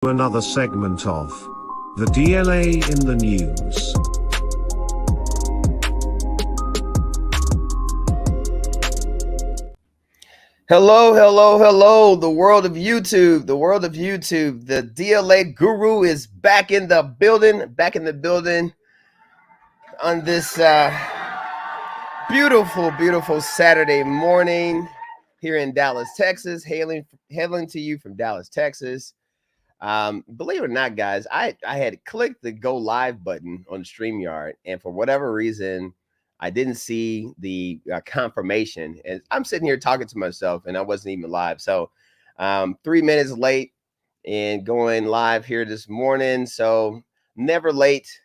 Another segment of the DLA in the News. Hello, the world of YouTube, the DLA Guru is back in the building on this beautiful Saturday morning here in Dallas, Texas, hailing to you from Dallas, Texas. Believe it or not, guys, I had clicked the go live button on StreamYard, and for whatever reason, I didn't see the confirmation. And I'm sitting here talking to myself, and I wasn't even live. So 3 minutes late and going live here this morning. So never late.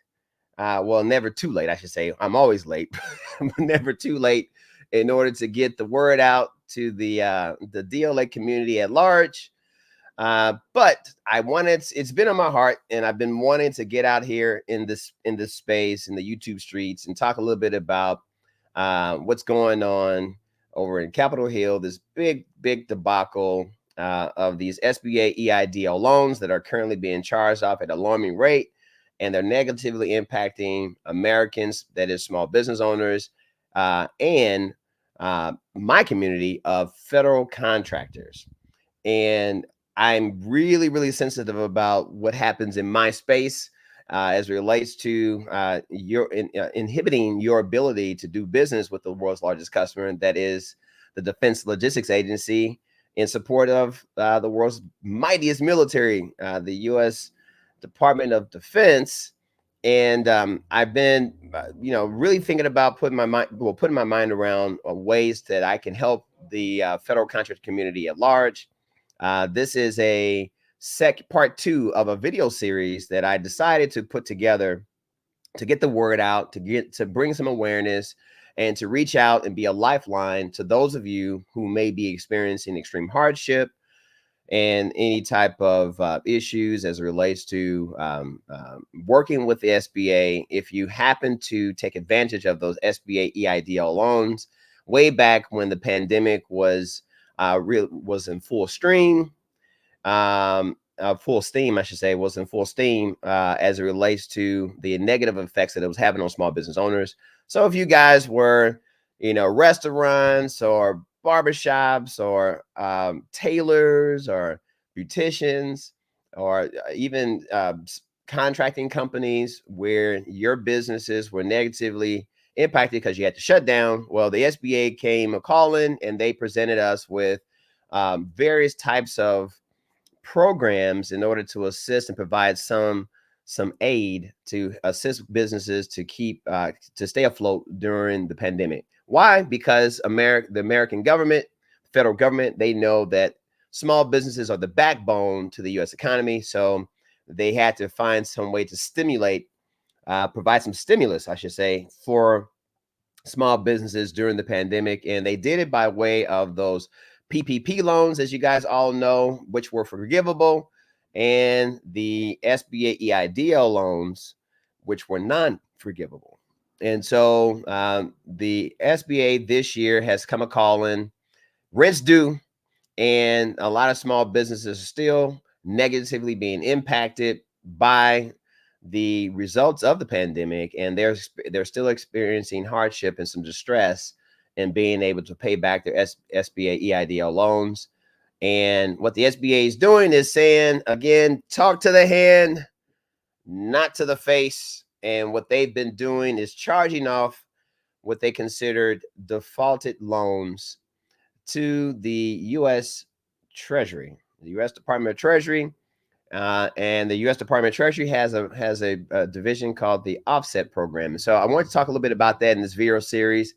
Well, never too late, I should say. I'm always late, but never too late in order to get the word out to the DLA community at large. But it's been on my heart, and I've been wanting to get out here in this space in the YouTube streets and talk a little bit about what's going on over in Capitol Hill, this big debacle of these SBA EIDL loans that are currently being charged off at an alarming rate, and they're negatively impacting Americans, that is small business owners, and my community of federal contractors. And I'm really sensitive about what happens in my space as it relates to inhibiting your ability to do business with the world's largest customer, and that is the Defense Logistics Agency, in support of the world's mightiest military, the US Department of Defense. And I've been, really thinking about putting my mind around ways that I can help the federal contractor community at large. This is a part 2 of a video series that I decided to put together to get the word out, to bring some awareness, and to reach out and be a lifeline to those of you who may be experiencing extreme hardship and any type of issues as it relates to working with the SBA. If you happen to take advantage of those SBA EIDL loans way back when the pandemic was in full steam, as it relates to the negative effects that it was having on small business owners. So if you guys were, restaurants or barbershops or tailors or beauticians or even contracting companies where your businesses were negatively impacted because you had to shut down, well, the SBA came a calling, and they presented us with various types of programs in order to assist and provide some aid to assist businesses to keep to stay afloat during the pandemic. Why? Because the American government, federal government, they know that small businesses are the backbone to the U.S. economy. So they had to find some way to provide some stimulus, I should say, for small businesses during the pandemic. And they did it by way of those PPP loans, as you guys all know, which were forgivable, and the SBA EIDL loans, which were non-forgivable. And so the SBA this year has come a calling, rent's due, and a lot of small businesses are still negatively being impacted by the results of the pandemic, and they're still experiencing hardship and some distress in being able to pay back their SBA EIDL loans. And what the SBA is doing is saying, again, talk to the hand, not to the face. And what they've been doing is charging off what they considered defaulted loans to the US Treasury, the US Department of Treasury. And the US Department of Treasury has a division called the Offset Program. And so I want to talk a little bit about that in this video series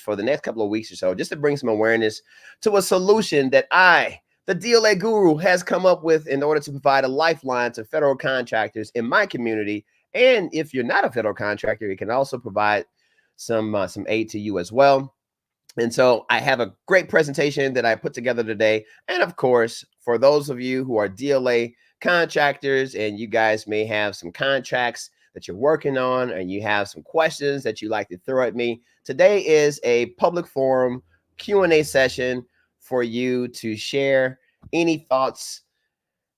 for the next couple of weeks or so, just to bring some awareness to a solution that the DLA Guru, has come up with in order to provide a lifeline to federal contractors in my community. And if you're not a federal contractor, it can also provide some aid to you as well. And so I have a great presentation that I put together today. And of course, for those of you who are DLA contractors and you guys may have some contracts that you're working on, and you have some questions that you like to throw at me, today is a public forum Q&A session for you to share any thoughts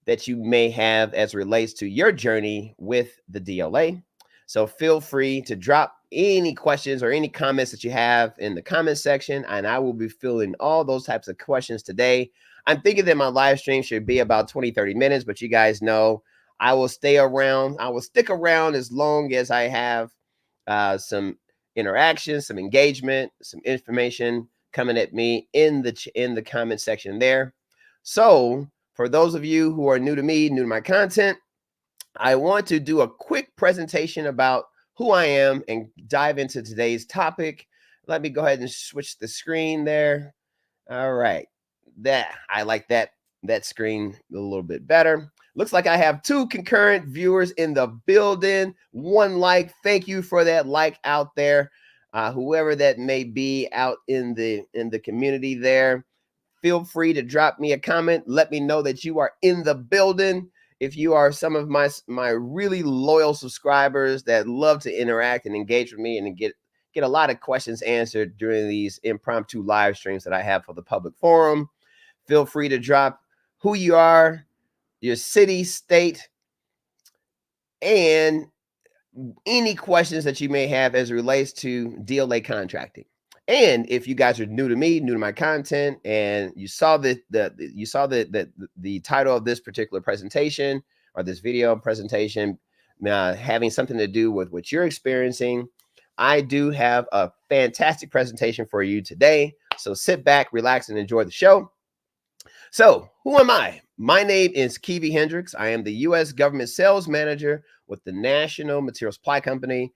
that you may have as it relates to your journey with the DLA. So feel free to drop any questions or any comments that you have in the comment section, and I will be filling all those types of questions today. I'm thinking that my live stream should be about 20-30 minutes, but you guys know I will stay around. I will stick around as long as I have some interaction, some engagement, some information coming at me in the comment section there. So for those of you who are new to me, new to my content, I want to do a quick presentation about who I am and dive into today's topic. Let me go ahead and switch the screen there. All right. I like that screen a little bit better. Looks like I have 2 concurrent viewers in the building. 1 like. Thank you for that like out there. Whoever that may be out in the community there, feel free to drop me a comment. Let me know that you are in the building. If you are some of my really loyal subscribers that love to interact and engage with me and get a lot of questions answered during these impromptu live streams that I have for the public forum, feel free to drop who you are, your city, state, and any questions that you may have as it relates to DLA contracting. And if you guys are new to me, new to my content, and you saw the title of this particular presentation or this video presentation having something to do with what you're experiencing, I do have a fantastic presentation for you today. So sit back, relax, and enjoy the show. So who am I? My name is Kiwi Hendricks. I am the U.S. Government Sales Manager with the National Material Supply Company.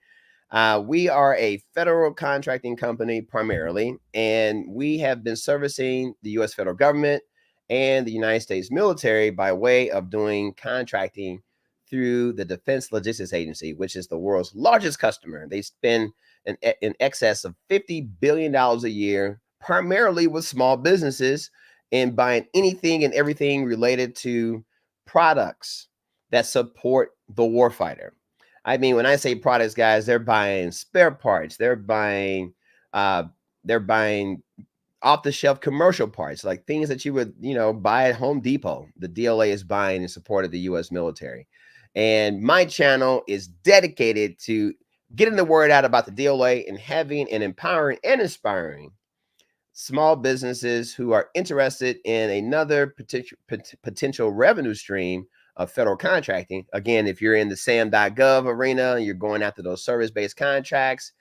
We are a federal contracting company primarily, and we have been servicing the U.S. federal government and the United States military by way of doing contracting through the Defense Logistics Agency, which is the world's largest customer. They spend in excess of $50 billion a year, primarily with small businesses, and buying anything and everything related to products that support the warfighter. I mean, when I say products, guys, they're buying spare parts. They're buying off-the-shelf commercial parts, like things that you would, buy at Home Depot. The DLA is buying in support of the U.S. military. And my channel is dedicated to getting the word out about the DLA and having and empowering and inspiring small businesses who are interested in another potential revenue stream of federal contracting. Again, if you're in the SAM.gov arena, you're going after those service-based contracts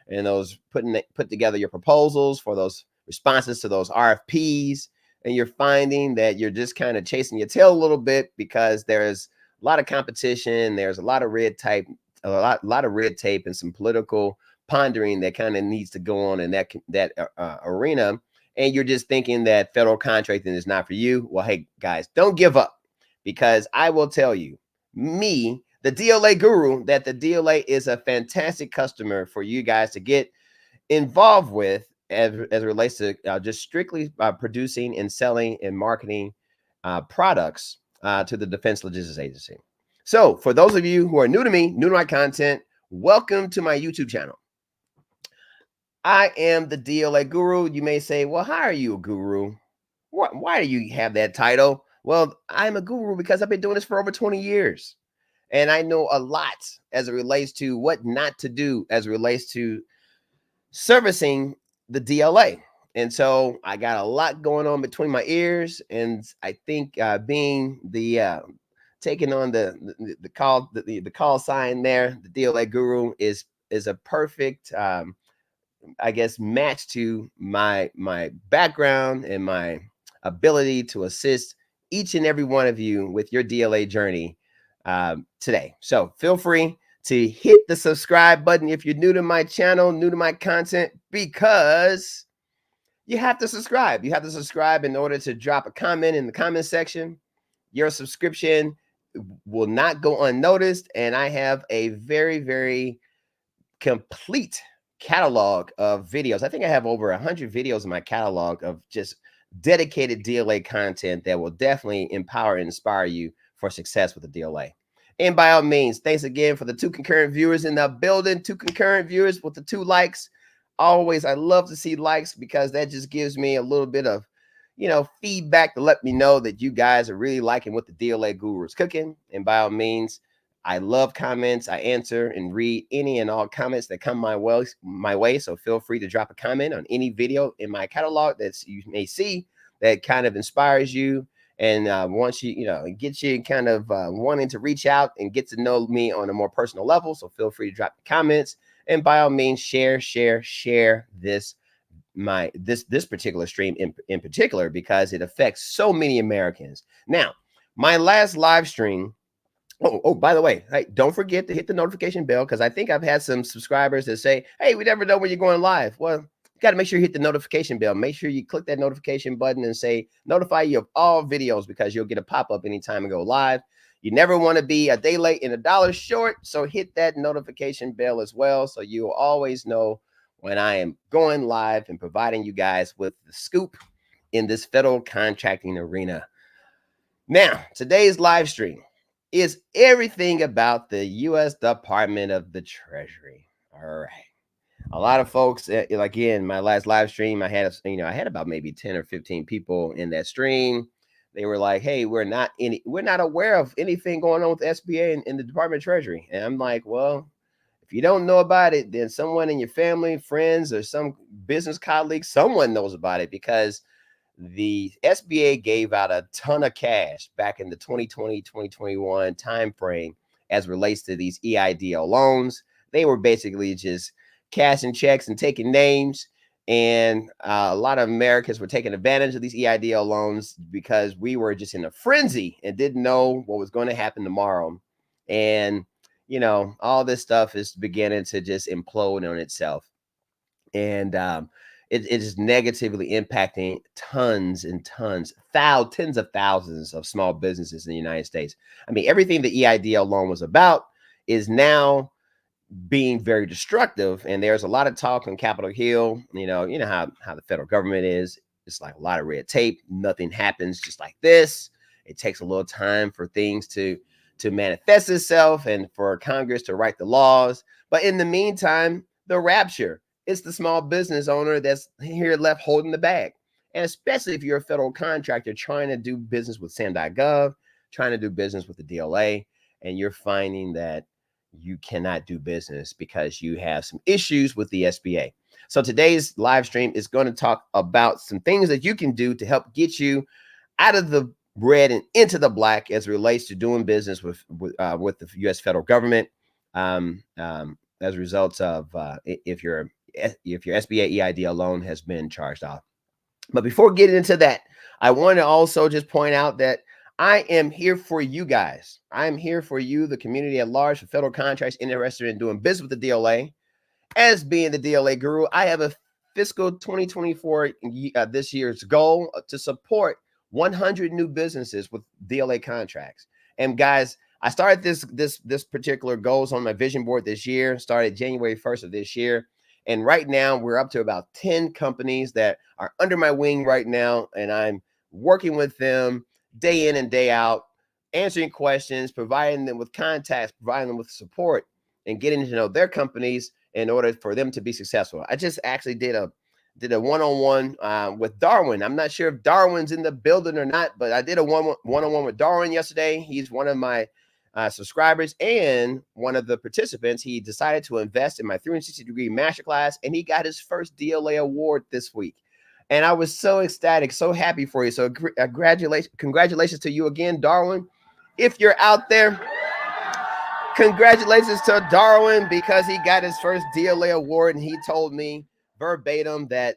and those put together your proposals for those responses to those RFPs, and you're finding that you're just kind of chasing your tail a little bit because there's a lot of competition, there's a lot of red tape, and some political pondering that kind of needs to go on in that arena, and you're just thinking that federal contracting is not for you. Well, hey guys, don't give up, because I will tell you, me, the DLA Guru, that the DLA is a fantastic customer for you guys to get involved with as it relates to just strictly producing and selling and marketing products to the Defense Logistics Agency. So for those of you who are new to me, new to my content, welcome to my YouTube channel. I am the DLA Guru. You may say, well, how are you a guru? Why do you have that title? Well, I'm a guru because I've been doing this for over 20 years. And I know a lot as it relates to what not to do as it relates to servicing the DLA. And so I got a lot going on between my ears. And I think being the taking on the call sign there, the DLA Guru is a perfect I guess match to my background and my ability to assist each and every one of you with your DLA journey today. So feel free to hit the subscribe button if you're new to my channel, new to my content, because you have to subscribe. You have to subscribe in order to drop a comment in the comment section. Your subscription will not go unnoticed, and I have a very, very complete catalog of videos. I think I have over 100 videos in my catalog of just dedicated DLA content that will definitely empower and inspire you for success with the DLA. And by all means, thanks again for the 2 concurrent viewers in the building, 2 concurrent viewers with the 2 likes. Always, I love to see likes because that just gives me a little bit of, feedback to let me know that you guys are really liking what the DLA Guru is cooking. And by all means, I love comments. I answer and read any and all comments that come my way. So feel free to drop a comment on any video in my catalog that you may see that kind of inspires you and wants gets you kind of wanting to reach out and get to know me on a more personal level. So feel free to drop comments, and by all means, share this particular stream in particular, because it affects so many Americans. Now, my last live stream. Oh, by the way, hey, don't forget to hit the notification bell, because I think I've had some subscribers that say, hey, we never know when you're going live. Well, you got to make sure you hit the notification bell. Make sure you click that notification button and say notify you of all videos, because you'll get a pop-up anytime I go live. You never want to be a day late and a dollar short, so hit that notification bell as well, so you'll always know when I am going live and providing you guys with the scoop in this federal contracting arena. Now, today's live stream is everything about the U.S. Department of the Treasury. All right. A lot of folks, again, my last live stream, I had about maybe 10 or 15 people in that stream. They were like, hey, we're not aware of anything going on with the SBA and the Department of Treasury. And I'm like, well, if you don't know about it, then someone in your family, friends, or some business colleagues, someone knows about it, because the SBA gave out a ton of cash back in the 2020-2021 timeframe as relates to these EIDL loans. They were basically just cashing checks and taking names. And a lot of Americans were taking advantage of these EIDL loans because we were just in a frenzy and didn't know what was going to happen tomorrow. And, all this stuff is beginning to just implode on itself. And it is negatively impacting tons and tons, tens of thousands of small businesses in the United States. I mean, everything the EIDL loan was about is now being very destructive. And there's a lot of talk on Capitol Hill. You know how the federal government is. It's like a lot of red tape. Nothing happens just like this. It takes a little time for things to manifest itself and for Congress to write the laws. But in the meantime, the rapture, it's the small business owner that's here left holding the bag. And especially if you're a federal contractor trying to do business with SAM.gov, trying to do business with the DLA, and you're finding that you cannot do business because you have some issues with the SBA. So today's live stream is going to talk about some things that you can do to help get you out of the red and into the black as it relates to doing business with the U.S. federal government. As a result of if your SBA EIDL loan has been charged off. But before getting into that, I want to also just point out that I am here for you guys. I am here for you, the community at large, for federal contracts interested in doing business with the DLA. As being the DLA Guru, I have a fiscal 2024 this year's goal to support 100 new businesses with DLA contracts. And guys, I started this particular goals on my vision board this year, started January 1st of this year. And right now we're up to about 10 companies that are under my wing right now. And I'm working with them day in and day out, answering questions, providing them with contacts, providing them with support, and getting to know their companies in order for them to be successful. I just actually did a one-on-one with Darwin. I'm not sure if Darwin's in the building or not, but I did a one-on-one with Darwin yesterday. He's one of my subscribers and one of the participants. He decided to invest in my 360-degree masterclass, and he got his first DLA award this week. And I was so ecstatic, so happy for you. So congratulations to you again, Darwin. If you're out there, congratulations to Darwin, because he got his first DLA award, and he told me verbatim that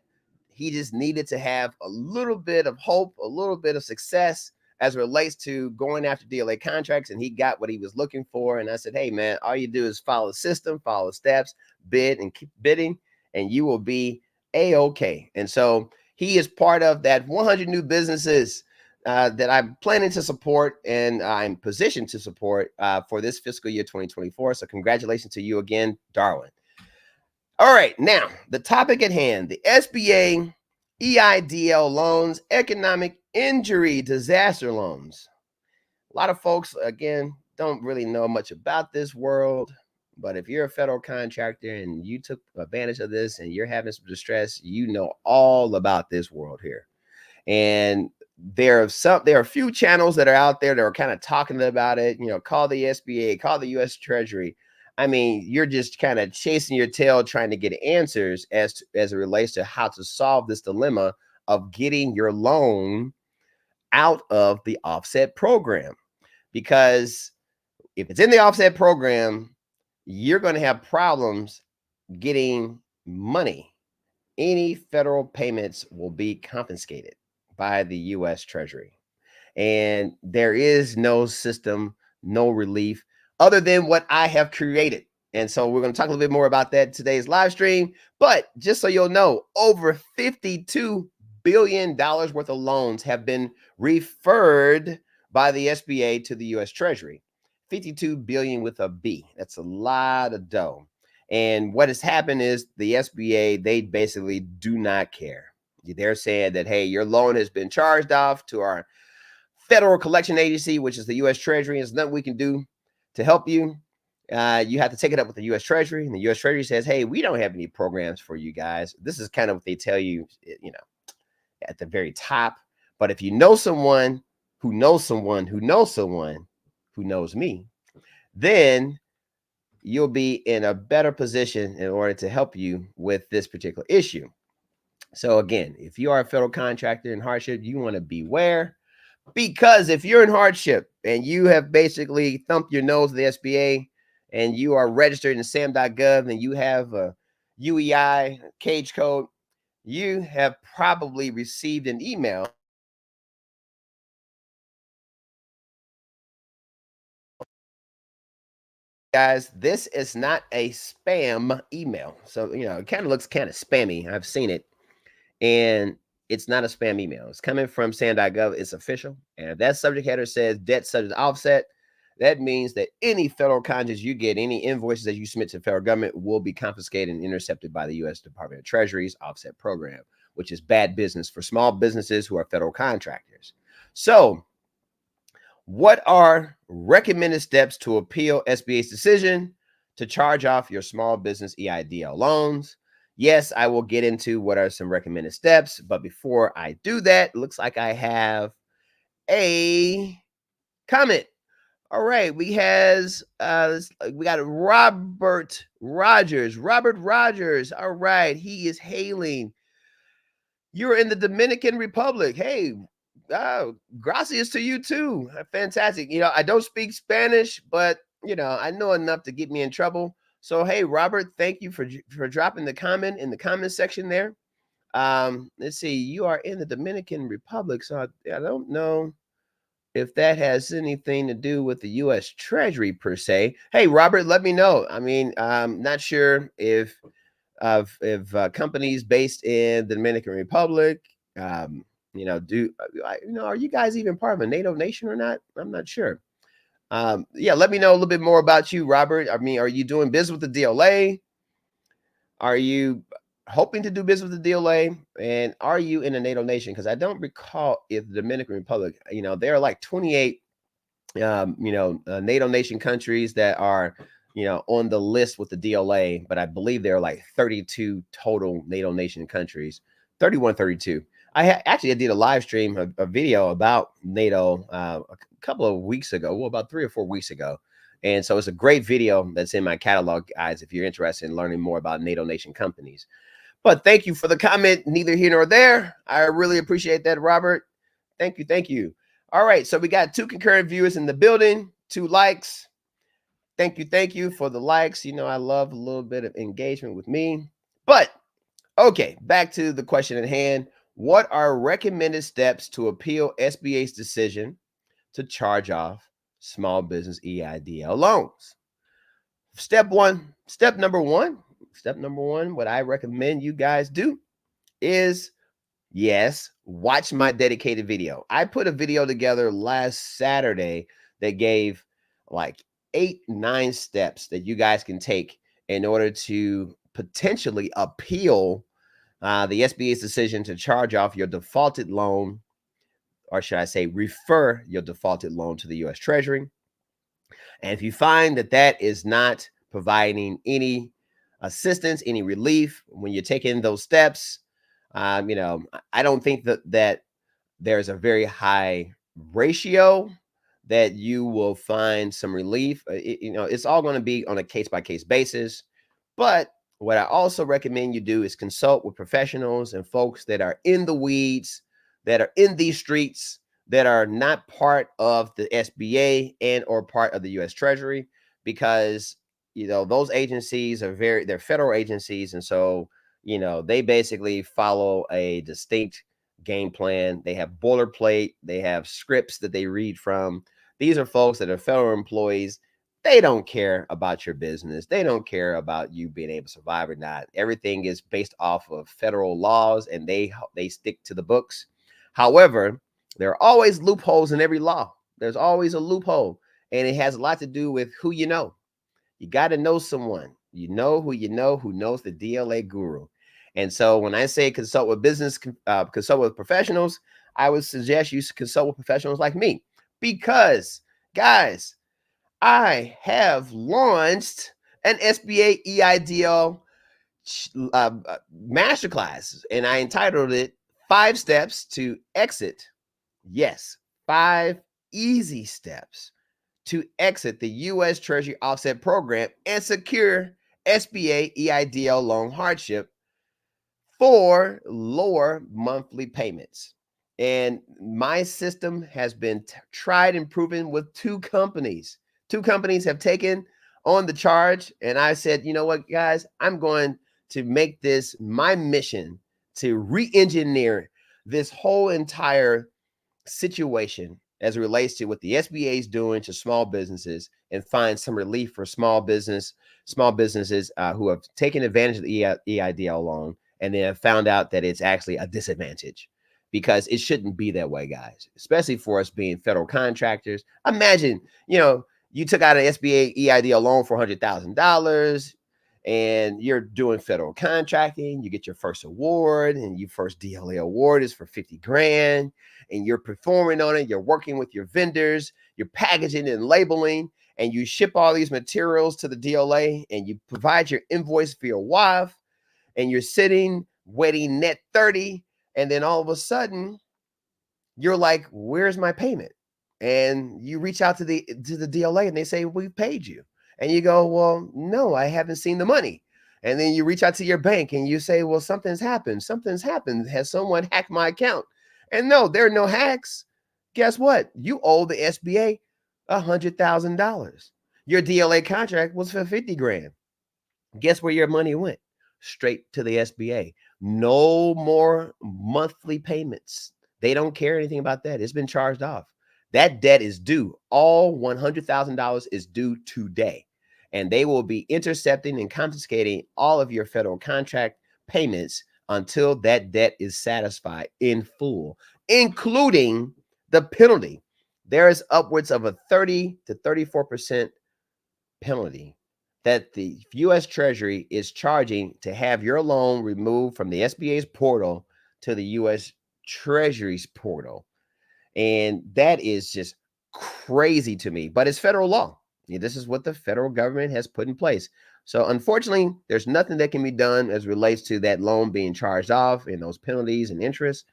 he just needed to have a little bit of hope, a little bit of success as it relates to going after DLA contracts, and he got what he was looking for. And I said, hey man, all you do is follow the system, follow the steps, bid and keep bidding, and you will be A-okay. And so he is part of that 100 new businesses that I'm planning to support, and I'm positioned to support for this fiscal year 2024. So congratulations to you again, Darwin. All right, now the topic at hand, the SBA EIDL loans, economic injury disaster loans. A lot of folks, again, don't really know much about this world, but if you're a federal contractor and you took advantage of this and you're having some distress, you know all about this world here. And there are a few channels that are out there that are kind of talking about it. Call the SBA, call the US Treasury. I mean, you're just kind of chasing your tail trying to get answers as it relates to how to solve this dilemma of getting your loan out of the offset program. Because if it's in the offset program, you're going to have problems getting money. Any federal payments will be confiscated by the US Treasury. And there is no system, no relief other than what I have created. And so we're going to talk a little bit more about that in today's live stream. But just so you'll know, over $52 billion worth of loans have been referred by the SBA to the US Treasury. 52 billion with a B. That's a lot of dough. And what has happened is the SBA, they basically do not care. They're saying that, hey, your loan has been charged off to our federal collection agency, which is the US Treasury. There's nothing we can do to help you. You have to take it up with the US Treasury, and the US Treasury says, hey, we don't have any programs for you guys. This is kind of what they tell you, at the very top. But if you know someone who knows someone who knows someone who knows me, then you'll be in a better position in order to help you with this particular issue. So again, if you are a federal contractor in hardship, you want to beware, because if you're in hardship and you have basically thumped your nose at the SBA and you are registered in SAM.gov and you have a UEI cage code, you have probably received an email. Guys, this is not a spam email. So, it kind of looks kind of spammy. I've seen it. And it's not a spam email. It's coming from SAM.gov. It's official. And if that subject header says debt subject to offset, that means that any federal contracts you get, any invoices that you submit to the federal government will be confiscated and intercepted by the U.S. Department of Treasury's offset program, which is bad business for small businesses who are federal contractors. So, what are recommended steps to appeal SBA's decision to charge off your small business EIDL loans? Yes, I will get into what are some recommended steps, but before I do that, it looks like I have a comment. All right, we got Robert Rogers. Robert Rogers. All right, he is hailing. You're in the Dominican Republic. Hey, gracias to you too. Fantastic. I don't speak Spanish, but I know enough to get me in trouble. So hey, Robert, thank you for dropping the comment in the comment section there. Let's see. You are in the Dominican Republic, so I don't know if that has anything to do with the U.S. Treasury per se. Hey, Robert, let me know. I mean, I'm not sure if companies based in the Dominican Republic, are you guys even part of a NATO nation or not? I'm not sure. Yeah, let me know a little bit more about you, Robert. I mean, are you doing business with the DLA? Are you hoping to do business with the DLA? And are you in a NATO nation? Because I don't recall if the Dominican Republic, there are like 28, NATO nation countries that are, on the list with the DLA, but I believe there are like 32 total NATO nation countries, 31, 32. I did a live stream, a video about NATO a couple of weeks ago, well, about 3 or 4 weeks ago. And so it's a great video that's in my catalog, guys, if you're interested in learning more about NATO nation companies. But thank you for the comment, neither here nor there. I really appreciate that, Robert. Thank you. Thank you. All right. So we got 2 concurrent viewers in the building, 2 likes. Thank you. Thank you for the likes. I love a little bit of engagement with me. But okay, back to the question at hand. What are recommended steps to appeal SBA's decision to charge off small business EIDL loans? Step number one, what I recommend you guys do is, yes, watch my dedicated video. I put a video together last Saturday that gave like 8-9 steps that you guys can take in order to potentially appeal the SBA's decision to charge off your defaulted loan, or should I say refer your defaulted loan to the US Treasury. And if you find that that is not providing any assistance, any relief when you're taking those steps, I don't think that there's a very high ratio that you will find some relief. It's all going to be on a case-by-case basis. But what I also recommend you do is consult with professionals and folks that are in the weeds, that are in these streets, that are not part of the SBA and or part of the US Treasury, because those agencies they're federal agencies, and so they basically follow a distinct game plan. They have boilerplate, they have scripts that they read from. These are folks that are federal employees. They don't care about your business. They don't care about you being able to survive or not. Everything is based off of federal laws, and they stick to the books. However, there are always loopholes in every law. There's always a loophole, and it has a lot to do with who you know. You got to know someone. You know who knows the DLA Guru. And so when I say consult with consult with professionals, I would suggest you consult with professionals like me, because, guys, I have launched an SBA EIDL Masterclass, and I entitled it 5 Steps to Exit. Yes, 5 easy steps to exit the US Treasury Offset Program and secure SBA EIDL loan hardship for lower monthly payments. And my system has been tried and proven with 2 companies. 2 companies have taken on the charge, and I said, you know what, guys, I'm going to make this my mission to re-engineer this whole entire situation as it relates to what the SBA is doing to small businesses, and find some relief for small businesses who have taken advantage of the EIDL loan and then have found out that it's actually a disadvantage, because it shouldn't be that way, guys, especially for us being federal contractors. Imagine, you took out an SBA EIDL loan for $100,000, and you're doing federal contracting. You get your first award, and your first DLA award is for 50 grand, and you're performing on it. You're working with your vendors, you're packaging and labeling, and you ship all these materials to the DLA, and you provide your invoice for your wife, and you're sitting waiting net 30, and then all of a sudden you're like, where's my payment? And you reach out to the DLA, and they say, we paid you. And you go, well, no, I haven't seen the money. And then you reach out to your bank and you say, well, something's happened. Has someone hacked my account? And no, there are no hacks. Guess what? You owe the SBA $100,000. Your DLA contract was for 50 grand. Guess where your money went? Straight to the SBA. No more monthly payments. They don't care anything about that. It's been charged off. That debt is due. All $100,000 is due today. And they will be intercepting and confiscating all of your federal contract payments until that debt is satisfied in full, including the penalty. There is upwards of a 30 to 34% penalty that the US Treasury is charging to have your loan removed from the SBA's portal to the US Treasury's portal. And that is just crazy to me, but it's federal law. This is what the federal government has put in place. So unfortunately, there's nothing that can be done as relates to that loan being charged off and those penalties and interest.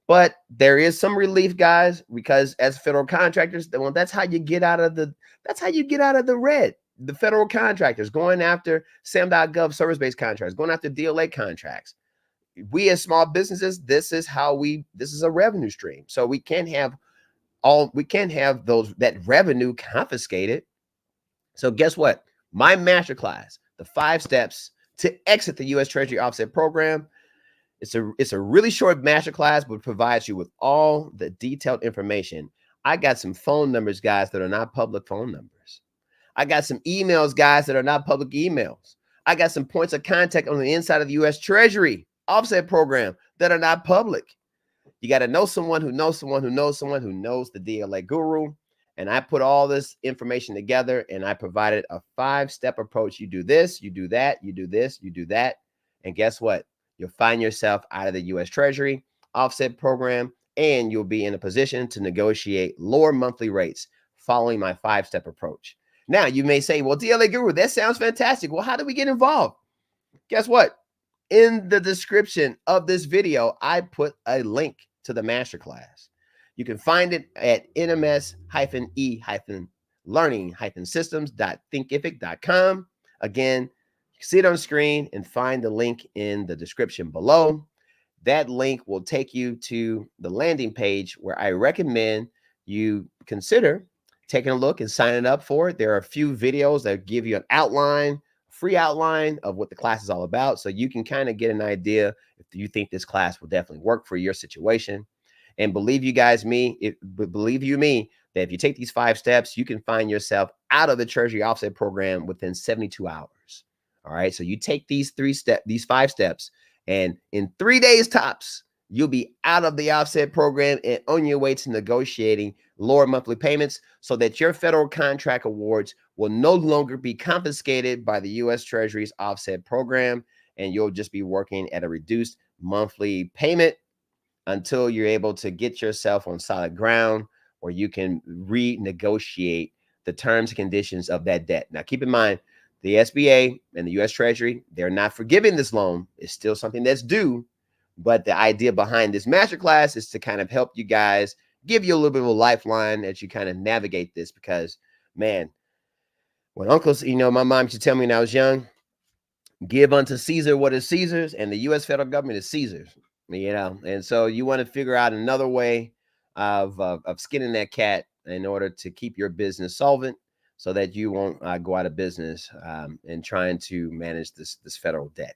But there is some relief, guys, because as federal contractors, well, that's how you get out of the red. The federal contractors going after SAM.gov service-based contracts, going after DLA contracts. We as small businesses, this is a revenue stream. So we can't have that revenue confiscated. So guess what? My masterclass, the 5 steps to exit the US Treasury Offset Program. It's a really short masterclass, but provides you with all the detailed information. I got some phone numbers, guys, that are not public phone numbers. I got some emails, guys, that are not public emails. I got some points of contact on the inside of the US Treasury Offset Program that are not public. You got to know someone who knows someone who knows someone who knows the DLA Guru. And I put all this information together, and I provided a 5-step approach. You do this, you do that, you do this, you do that. And guess what? You'll find yourself out of the US Treasury Offset Program, and you'll be in a position to negotiate lower monthly rates following my 5-step approach. Now, you may say, well, DLA Guru, that sounds fantastic. Well, how do we get involved? Guess what? In the description of this video, I put a link to the masterclass. You can find it at nms-e-learning-systems.thinkific.com. Again, you see it on screen and find the link in the description below. That link will take you to the landing page where I recommend you consider taking a look and signing up for it. There are a few videos that give you an outline, free outline of what the class is all about, so you can kind of get an idea if you think this class will definitely work for your situation. And believe you me, that if you take these 5 steps, you can find yourself out of the Treasury Offset Program within 72 hours. All right, so you take these 5 steps, and in 3 days tops, you'll be out of the offset program and on your way to negotiating lower monthly payments so that your federal contract awards will no longer be confiscated by the US Treasury's offset program, and you'll just be working at a reduced monthly payment until you're able to get yourself on solid ground where you can renegotiate the terms and conditions of that debt. Now, keep in mind, the SBA and the US Treasury, they're not forgiving this loan. It's still something that's due. But the idea behind this masterclass is to kind of help you guys, give you a little bit of a lifeline as you kind of navigate this. Because, man, when uncles, my mom used to tell me when I was young, give unto Caesar what is Caesar's, and the US federal government is Caesar's, And so you want to figure out another way of skinning that cat in order to keep your business solvent, so that you won't go out of business and trying to manage this federal debt.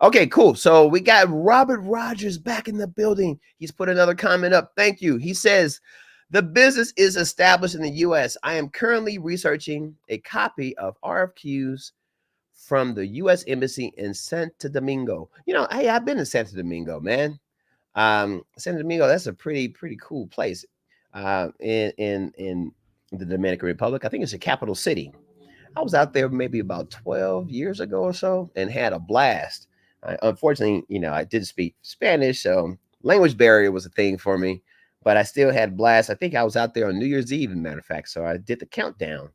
Okay, cool. So we got Robert Rogers back in the building. He's put another comment up. Thank you. He says, the business is established in the U.S. I am currently researching a copy of RFQs from the U.S. Embassy in Santo Domingo. Hey, I've been to Santo Domingo, man. Santo Domingo, that's a pretty cool place in the Dominican Republic. I think it's a capital city. I was out there maybe about 12 years ago or so and had a blast. Unfortunately, I did speak Spanish, so language barrier was a thing for me, but I still had blast. I think I was out there on New Year's Eve, as a matter of fact. So I did the countdown,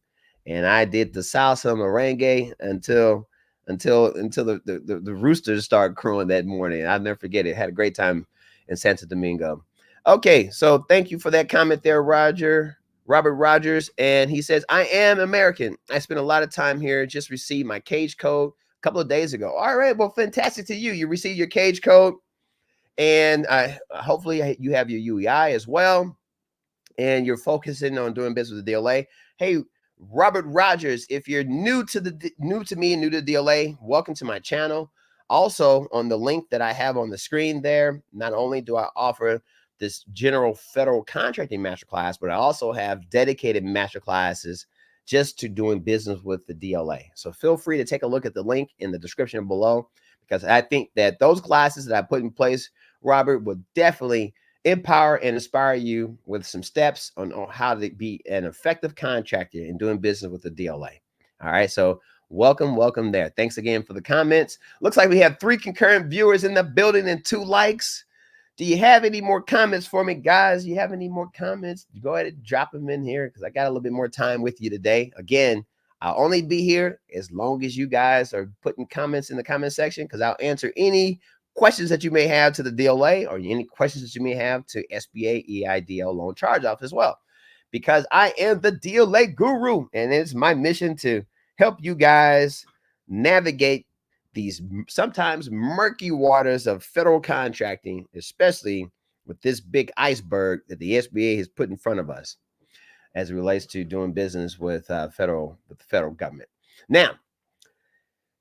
and I did the salsa merengue until the roosters started crowing that morning. I'll never forget it. Had a great time in Santo Domingo. Okay, so thank you for that comment there, Robert Rogers. And he says, I am American. I spent a lot of time here. Just received my cage code a couple of days ago. All right, well, fantastic to you. You received your cage code, and hopefully you have your UEI as well, and you're focusing on doing business with the DLA. Hey, Robert Rogers, if you're new to me and new to DLA, welcome to my channel. Also, on the link that I have on the screen there, not only do I offer this general federal contracting masterclass, but I also have dedicated masterclasses just to doing business with the DLA. So feel free to take a look at the link in the description below, because I think that those classes that I put in place, Robert, will definitely empower and inspire you with some steps on how to be an effective contractor in doing business with the DLA. All right, so welcome there. Thanks again for the comments. Looks like we have 3 concurrent viewers in the building and 2 likes. Do you have any more comments for me, guys? You have any more comments? Go ahead and drop them in here, because I got a little bit more time with you today. Again, I'll only be here as long as you guys are putting comments in the comment section, because I'll answer any questions that you may have to the DLA, or any questions that you may have to SBA EIDL loan charge-off as well, because I am the DLA Guru, and it's my mission to help you guys navigate these sometimes murky waters of federal contracting, especially with this big iceberg that the SBA has put in front of us as it relates to doing business with the federal government. Now,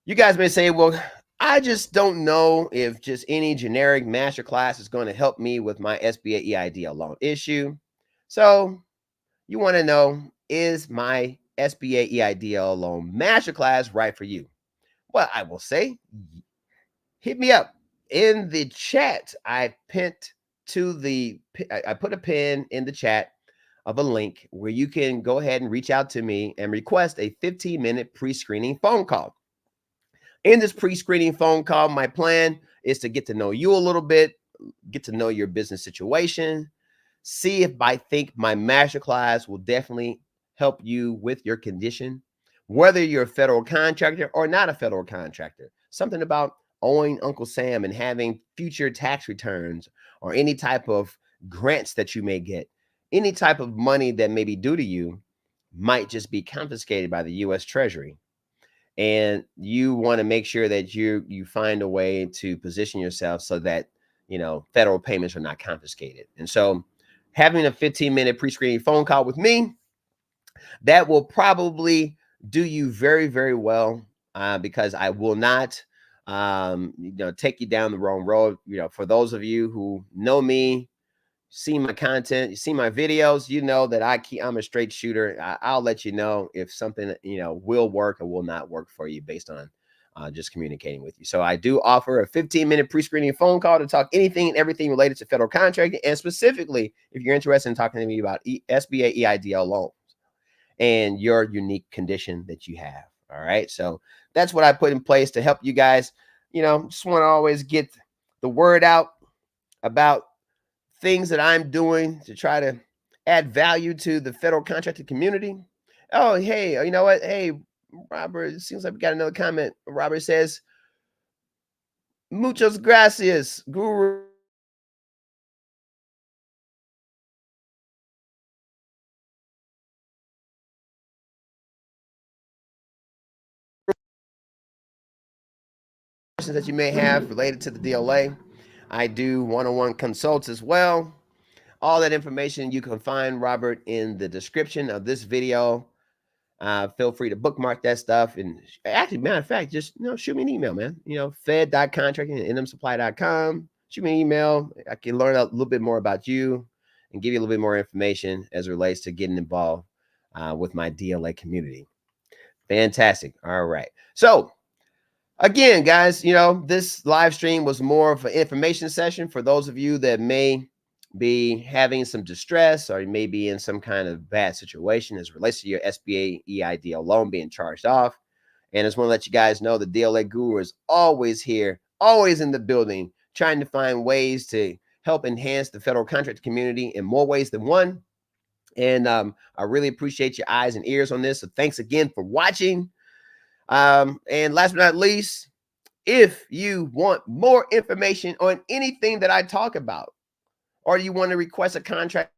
you guys may say, well, I just don't know if just any generic masterclass is going to help me with my SBA EIDL loan issue. So you want to know, is my SBA EIDL loan masterclass right for you? Well, I will say, hit me up in the chat. I put a pin in the chat of a link where you can go ahead and reach out to me and request a 15-minute pre-screening phone call. In this pre-screening phone call, my plan is to get to know you a little bit, get to know your business situation, see if I think my masterclass will definitely help you with your condition, whether you're a federal contractor or not a federal contractor. Something about owing Uncle Sam and having future tax returns, or any type of grants that you may get, any type of money that may be due to you might just be confiscated by the US Treasury. And you want to make sure that you find a way to position yourself so that, federal payments are not confiscated. And so having a 15-minute pre-screening phone call with me, that will probably do you very, very well, because I will not, take you down the wrong road. For those of you who know me, see my content, you see my videos, you know that I'm a straight shooter. I'll let you know if something, will work or will not work for you based on just communicating with you. So I do offer a 15-minute pre-screening phone call to talk anything and everything related to federal contracting. And specifically, if you're interested in talking to me about SBA EIDL loans and your unique condition that you have. All right. So that's what I put in place to help you guys. Just want to always get the word out about things that I'm doing to try to add value to the federal contracting community. Oh, hey, you know what? Hey, Robert, it seems like we got another comment. Robert says, muchas gracias, Guru. That you may have related to the DLA. I do one-on-one consults as well. All that information you can find, Robert, in the description of this video. Feel free to bookmark that stuff. And actually, matter of fact, just shoot me an email, man. fed.contracting@nmsupply.com. Shoot me an email. I can learn a little bit more about you and give you a little bit more information as it relates to getting involved with my DLA community. Fantastic. All right. So again, guys, this live stream was more of an information session for those of you that may be having some distress or you may be in some kind of bad situation as it relates to your SBA EIDL loan being charged off. And I just want to let you guys know the DLA Guru is always here, always in the building, trying to find ways to help enhance the federal contract community in more ways than one. And I really appreciate your eyes and ears on this. So thanks again for watching. And last but not least, if you want more information on anything that I talk about, or you want to request a contract,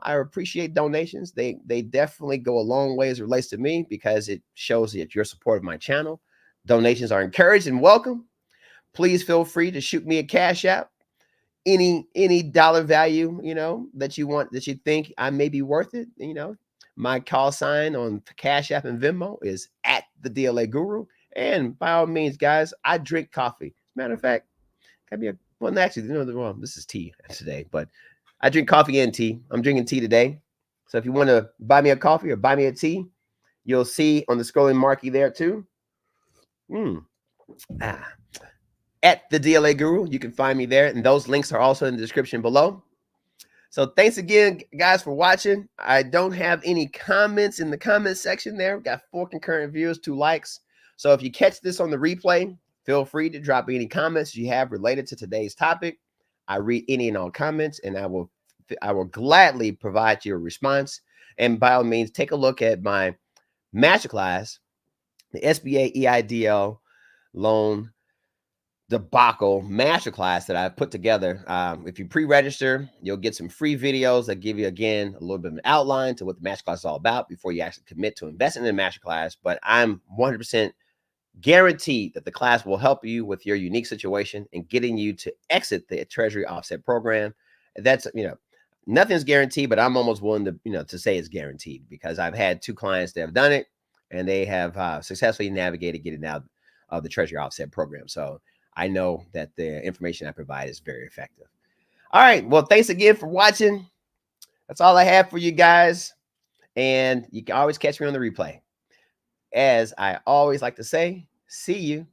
I appreciate donations. They definitely go a long way as it relates to me because it shows that your support of my channel. Donations are encouraged and welcome. Please feel free to shoot me a Cash App. Any dollar value, that you want, that you think I may be worth it. My call sign on Cash App and Venmo is at the DLA Guru. And by all means, guys, I drink coffee. As a matter of fact, this is tea today, but I drink coffee and tea. I'm drinking tea today. So if you want to buy me a coffee or buy me a tea, you'll see on the scrolling marquee there too. At the DLA Guru, you can find me there. And those links are also in the description below. So thanks again, guys, for watching. I don't have any comments in the comment section there. We've got 4 concurrent views, 2 likes. So if you catch this on the replay, feel free to drop any comments you have related to today's topic. I read any and all comments, and I will gladly provide you a response. And by all means, take a look at my Masterclass, the SBA EIDL Loan debacle Masterclass that I've put together. If you pre-register, you'll get some free videos that give you, again, a little bit of an outline to what the Masterclass is all about before you actually commit to investing in the Masterclass. But I'm 100% guaranteed that the class will help you with your unique situation and getting you to exit the Treasury Offset Program. That's, nothing's guaranteed, but I'm almost willing to, to say it's guaranteed because I've had 2 clients that have done it and they have successfully navigated getting out of the Treasury Offset Program. So I know that the information I provide is very effective. All right. Well, thanks again for watching. That's all I have for you guys. And you can always catch me on the replay. As I always like to say, see you